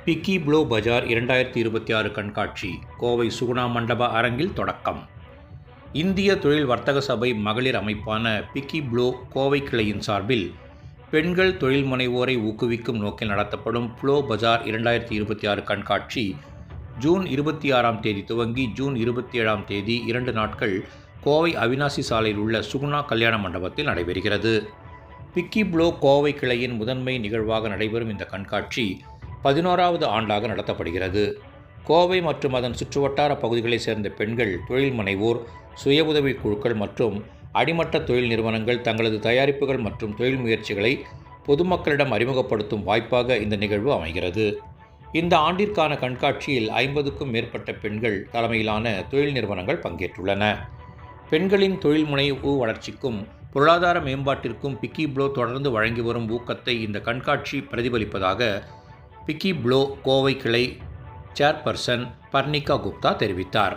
Piggy flow பஜார் 2026 கண்காட்சி கோவை சுகுணா மண்டப அரங்கில் தொடக்கம். இந்திய தொழில் வர்த்தக சபை மகளிர் அமைப்பான பிக்கி ப்ளோ கோவை கிளையின் சார்பில் பெண்கள் தொழில் முனைவோரை ஊக்குவிக்கும் நோக்கில் நடத்தப்படும் ப்ளோ பஜார் 2026 கண்காட்சி ஜூன் 26ஆம் தேதி துவங்கி ஜூன் 27ஆம் தேதி 2 நாட்கள் கோவை அவினாசி சாலையில் உள்ள சுகுணா கல்யாண மண்டபத்தில் நடைபெறுகிறது. பிக்கி ப்ளோ கோவை கிளையின் முதன்மை நிகழ்வாக நடைபெறும் இந்த கண்காட்சி 11வது ஆண்டாக நடத்தப்படுகிறது. கோவை மற்றும் அதன் சுற்றுவட்டார பகுதிகளைச் சேர்ந்த பெண்கள், தொழில் முனைவோர், சுய உதவி குழுக்கள் மற்றும் அடிமட்ட தொழில் நிறுவனங்கள் தங்களது தயாரிப்புகள் மற்றும் தொழில் முயற்சிகளை பொதுமக்களிடம் அறிமுகப்படுத்தும் வாய்ப்பாக இந்த நிகழ்வு அமைகிறது. இந்த ஆண்டிற்கான கண்காட்சியில் 50க்கும் மேற்பட்ட பெண்கள் தலைமையிலான தொழில் நிறுவனங்கள் பங்கேற்றுள்ளன. பெண்களின் தொழில் முனைவு வளர்ச்சிக்கும் பொருளாதார மேம்பாட்டிற்கும் பிக்கி ப்ளோ தொடர்ந்து வழங்கி வரும் ஊக்கத்தை இந்த கண்காட்சி பிரதிபலிப்பதாக பிக்கி ப்ளோ கோவை கிளை சேர்பர்சன் பர்னிகா குப்தா தெரிவித்தார்.